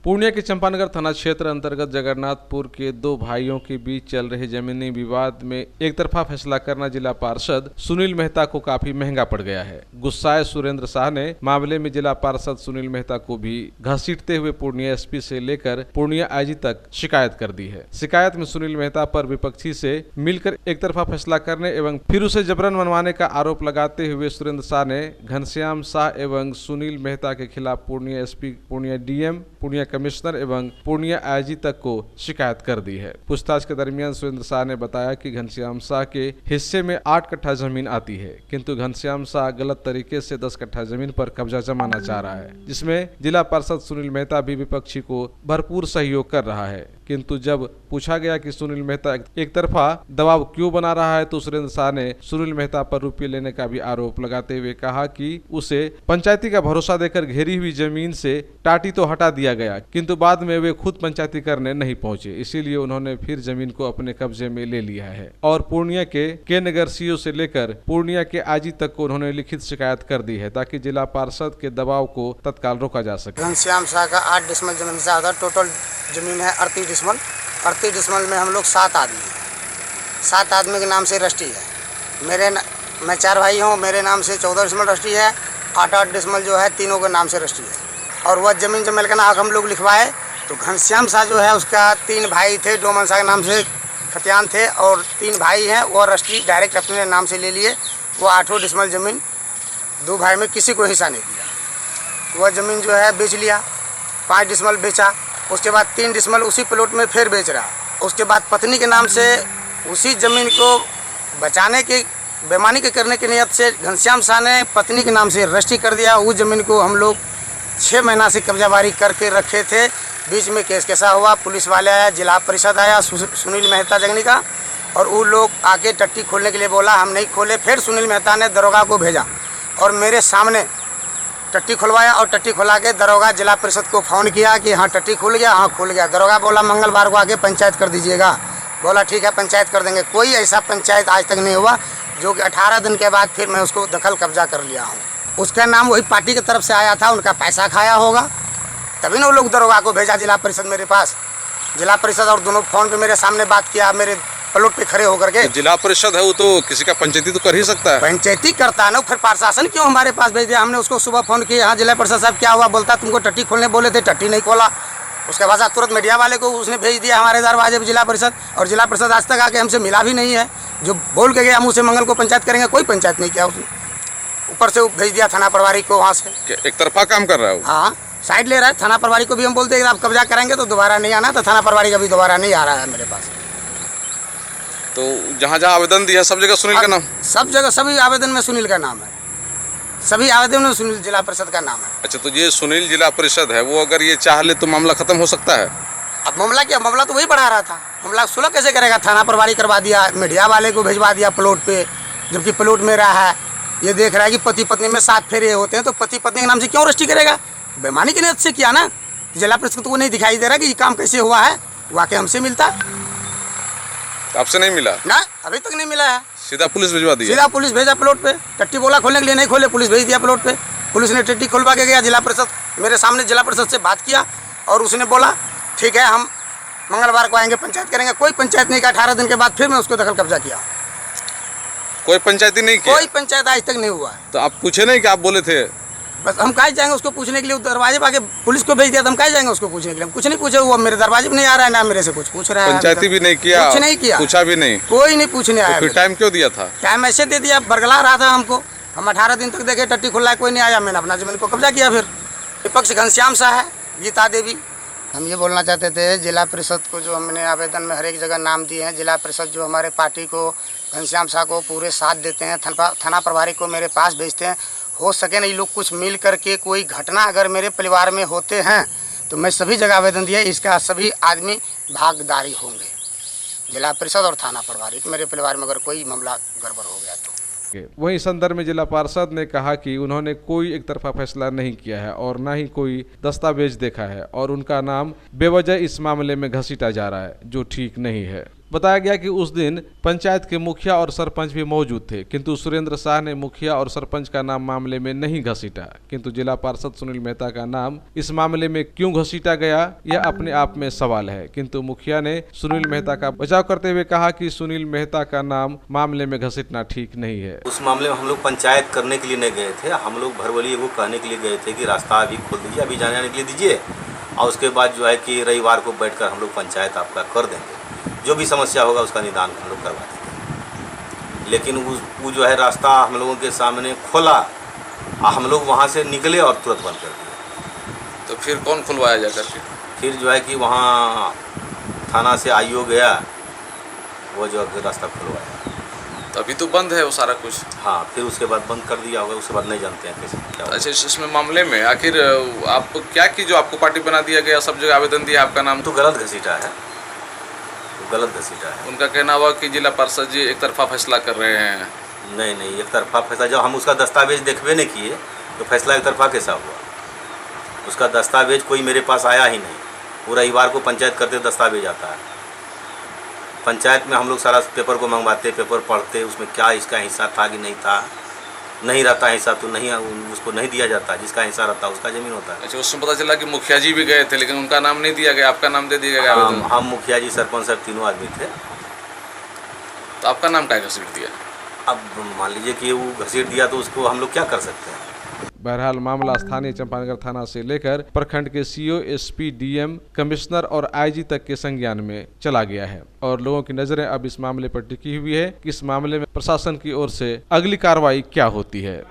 पूर्णिया के चंपानगर थाना क्षेत्र अंतर्गत जगन्नाथपुर के दो भाइयों के बीच चल रहे जमीनी विवाद में एक तरफा फैसला करना जिला पार्षद सुनील मेहता को काफी महंगा पड़ गया है। गुस्साए सुरेंद्र शाह ने मामले में जिला पार्षद सुनील मेहता को भी घसीटते हुए पूर्णिया एसपी से लेकर पूर्णिया आईजी तक शिकायत कर दी है। शिकायत में सुनील मेहता पर विपक्षी से मिलकर एक तरफा फैसला करने एवं फिर उसे जबरन मनवाने का आरोप लगाते हुए सुरेंद्र शाह ने घनश्याम शाह एवं सुनील मेहता के खिलाफ Purnia SP, Purnia DM, Purnia commissioner एवं पूर्णिया आईजी तक को शिकायत कर दी है। पूछताछ के दरमियान सुरेंद्र शाह ने बताया कि घनश्याम शाह के हिस्से में 8 कट्ठा जमीन आती है, किंतु घनश्याम शाह गलत तरीके से 10 कट्ठा जमीन पर कब्जा जमाना चाह रहा है, जिसमें जिला पार्षद सुनील मेहता भी विपक्षी को भरपूर सहयोग कर रहा है। किंतु जब पूछा गया कि सुनील मेहता एक तरफा दबाव क्यों बना रहा है, तो सुरेंद्र शाह ने सुनील मेहता पर रुपये लेने का भी आरोप लगाते हुए कहा कि उसे पंचायती का भरोसा देकर घेरी हुई जमीन से टाटी तो हटा दिया गया, किंतु बाद में वे खुद पंचायती करने नहीं पहुंचे, इसीलिए उन्होंने फिर जमीन को अपने कब्जे में ले लिया है। और पूर्णिया के नगर सीओ से लेकर पूर्णिया के आईजी तक को उन्होंने लिखित शिकायत कर दी है, ताकि जिला पार्षद के दबाव को तत्काल रोका जा सके। घनश्याम शाह का 8 डिसमल जमीन से ज्यादा टोटल जमीन है 38 डिसमल। 38 डिसमल में हम लोग 7 आदमी हैं। 7 आदमी के नाम से रजिस्ट्री है। मैं 4 भाई हूँ, मेरे नाम से 14 डिसमल रजिस्ट्री है। 8 डिसमल जो है तीनों के नाम से रजिस्ट्री है। और वह जमीन जमेल का नाम हम लोग लिखवाए तो घनश्याम शाह जो है उसका 3 भाई थे, डोमन शाह के नाम से खतियान थे और 3 भाई हैं, वो रजिस्ट्री डायरेक्ट अपने नाम से ले लिए। वो 8 डिसमल जमीन 2 भाई में किसी को हिस्सा नहीं दिया। वह ज़मीन जो है बेच लिया, 5 डिसमल बेचा, उसके बाद 3 डिसमल उसी प्लॉट में फिर बेच रहा। उसके बाद पत्नी के नाम से उसी ज़मीन को बचाने की बेईमानी के करने की नियत से घनश्याम शाह ने पत्नी के नाम से रजिस्ट्री कर दिया। उस ज़मीन को हम लोग 6 महीना से कब्जाबारी करके रखे थे। बीच में केस कैसा हुआ, पुलिस वाले आया, जिला परिषद आया, सुनील मेहता जगनी का, और वो लोग आके टट्टी खोलने के लिए बोला, हम नहीं खोले। फिर सुनील मेहता ने दरोगा को भेजा और मेरे सामने टट्टी खुलवाया और टट्टी खुला के दरोगा जिला परिषद को फ़ोन किया कि हाँ टट्टी खुल गया, हाँ खुल गया। दरोगा बोला मंगलवार को आके पंचायत कर दीजिएगा। बोला ठीक है पंचायत कर देंगे। कोई ऐसा पंचायत आज तक नहीं हुआ, जो कि 18 दिन के बाद फिर मैं उसको दखल कब्जा कर लिया हूँ। उसका नाम वही पार्टी की तरफ से आया था, उनका पैसा खाया होगा, तभी ना वो लोग दरोगा को भेजा जिला परिषद मेरे पास। जिला परिषद और दोनों फ़ोन पे मेरे सामने बात किया, मेरे प्लॉट पे खड़े होकर के। जिला परिषद है वो तो किसी का पंचायती तो कर ही सकता है। पंचायती करता है ना, फिर प्रशासन क्यों हमारे पास भेज दिया? हमने उसको सुबह फ़ोन किया, हाँ जिला परिषद साहब क्या हुआ? बोलता तुमको टट्टी खोलने बोले थे, टट्टी नहीं खोला। उसके बाद तुरंत मीडिया वाले को उसने भेज दिया हमारे दरवाजे पर जिला परिषद, और जिला परिषद आज तक आके हमसे मिला भी नहीं है। जो बोल के गया मुँह से मंगल को पंचायत करेंगे, कोई पंचायत नहीं किया उसने। ऊपर से भेज दिया थाना प्रभारी को, वहाँ से एक तरफा काम कर रहा है। हाँ साइड ले रहा है। थाना प्रभारी को भी हम बोलते हैं आप कब्जा करेंगे तो दोबारा नहीं आना, तो थाना प्रभारी का भी दोबारा नहीं आ रहा है मेरे पास। तो जहाँ जहाँ आवेदन दिया सब जगह सुनील का नाम, सब जगह सभी आवेदन में सुनील का नाम है, सभी आवेदन में सुनील जिला परिषद का नाम है। अच्छा, तो ये सुनील जिला परिषद है, वो अगर ये चाह ले तो मामला खत्म हो सकता है? अब मामला क्या, मामला तो वही बढ़ा रहा था। मामला सुलह कैसे करेगा? थाना प्रभारी करवा दिया, मीडिया वाले को भिजवा दिया प्लॉट पे, जबकि प्लॉट में रहा है। ये देख रहा है कि पति पत्नी में 7 फेरे होते हैं, तो पति पत्नी के नाम से क्यों रजिस्ट्री करेगा? बेईमानी की नियत से किया ना। जिला परिषद को वो नहीं दिखाई दे रहा कि ये काम कैसे हुआ है, वाकई हमसे मिलता। आपसे नहीं मिला ना, अभी तक नहीं मिला है। सीधा पुलिस भिजवा दिया? सीधा पुलिस भेजा प्लॉट पे। टट्टी बोला खोलने के लिए, नहीं खोले, पुलिस भेज दिया प्लॉट पे। पुलिस ने टट्टी खुलवा के गया। जिला परिषद मेरे सामने जिला परिषद से बात किया और उसने बोला ठीक है हम मंगलवार को आएंगे, पंचायत करेंगे। कोई पंचायत नहीं किया। 18 दिन के बाद फिर मैं उसको दखल कब्जा किया। कोई पंचायती नहीं किया? कोई पंचायत आज तक नहीं हुआ है। तो आप पूछे नहीं कि आप बोले थे? बस हम कहाँ जाएंगे उसको पूछने के लिए? दरवाजे पर आके पुलिस को भेज दिया, तो हम कहाँ जाएंगे उसको पूछने के लिए? हम कुछ नहीं पूछे, वो मेरे दरवाजे पर नहीं आ रहा है, ना मेरे से कुछ पूछ रहा है। पंचायती भी नहीं किया? कुछ नहीं किया, पूछा भी नहीं, कोई नहीं पूछने आया। फिर टाइम क्यों दिया था? टाइम ऐसे दे दिया, बरगला रहा था हमको। हम 18 दिन तक देखे टट्टी खुला है, कोई नहीं आया। मैंने अपना जमीन को कब्जा किया। फिर विपक्ष घनश्याम शाह है, गीता देवी। हम ये बोलना चाहते थे जिला परिषद को, जो हमने आवेदन में हर एक जगह नाम दिए हैं, जिला परिषद जो हमारे पार्टी को, घनश्याम शाह को पूरे साथ देते हैं, थाना प्रभारी को मेरे पास भेजते हैं। हो सके ना ये लोग कुछ मिल करके कोई घटना अगर मेरे परिवार में होते हैं तो मैं सभी जगह आवेदन दिया, इसका सभी आदमी भागीदारी होंगे, जिला परिषद और थाना प्रभारी। मेरे परिवार में अगर कोई मामला गड़बड़ हो गया तो। वहीं संदर्भ में जिला पार्षद ने कहा कि उन्होंने कोई एक तरफा फैसला नहीं किया है और न ही कोई दस्तावेज देखा है, और उनका नाम बेवजह इस मामले में घसीटा जा रहा है, जो ठीक नहीं है। बताया गया कि उस दिन पंचायत के मुखिया और सरपंच भी मौजूद थे, किंतु सुरेंद्र शाह ने मुखिया और सरपंच का नाम मामले में नहीं घसीटा। किंतु जिला पार्षद सुनील मेहता का नाम इस मामले में क्यों घसीटा गया, यह अपने आप में सवाल है। किंतु मुखिया ने सुनील मेहता का बचाव करते हुए कहा कि सुनील मेहता का नाम मामले में घसीटना ठीक नहीं है। उस मामले में हम लोग पंचायत करने के लिए नहीं गए थे, हम लोग भरवली वो कहने के लिए गए थे कि रास्ता अभी खोल दीजिए, अभी जाने आने के लिए दीजिए, और उसके बाद जो है कि रविवार को बैठकर हम लोग पंचायत आपका कर देंगे, जो भी समस्या होगा उसका निदान हम लोग करवा देंगे। लेकिन वो जो है रास्ता हम लोगों के सामने खोला, हम लोग वहाँ से निकले और तुरंत बंद कर दिया। तो फिर कौन खुलवाया जा करके? फिर जो है कि वहाँ थाना से आईओ गया, वो जो रास्ता खुलवाया। तो अभी तो बंद है वो सारा कुछ। हाँ, फिर उसके बाद बंद कर दिया होगा, उसके बाद नहीं जानते हैं कैसे क्या होगा। अच्छा, इसमें मामले में आखिर आप क्या की जो आपको पार्टी बना दिया गया, सब जगह आवेदन दिया, आपका नाम तो गलत घसीटा है, गलत घसीटा है। उनका कहना हुआ कि जिला पार्षद जी एक तरफा फैसला कर रहे हैं। नहीं, एक तरफा फैसला, जब हम उसका दस्तावेज देखबे नहीं किए तो फैसला एक तरफा कैसा हुआ? उसका दस्तावेज कोई मेरे पास आया ही नहीं। वो रविवार को पंचायत करते दस्तावेज आता है, पंचायत में हम लोग सारा पेपर को मंगवाते, पेपर पढ़ते, उसमें क्या इसका हिस्सा था कि नहीं था, नहीं रहता हिस्सा तो नहीं, उसको नहीं दिया जाता, जिसका हिस्सा रहता है उसका ज़मीन होता है। अच्छा, उसमें पता चला कि मुखिया जी भी गए थे लेकिन उनका नाम नहीं दिया गया, आपका नाम दे दिया गया। हम मुखिया जी, सरपंच साहब तीनों आदमी थे। तो आपका नाम क्या घसीट दिया? अब मान लीजिए कि वो घसीट दिया तो उसको हम लोग क्या कर सकते हैं। बहरहाल मामला स्थानीय चंपानगर थाना से लेकर प्रखंड के सीओ, एसपी, डीएम, कमिश्नर और आईजी तक के संज्ञान में चला गया है और लोगों की नजरें अब इस मामले पर टिकी हुई है कि इस मामले में प्रशासन की ओर से अगली कार्रवाई क्या होती है।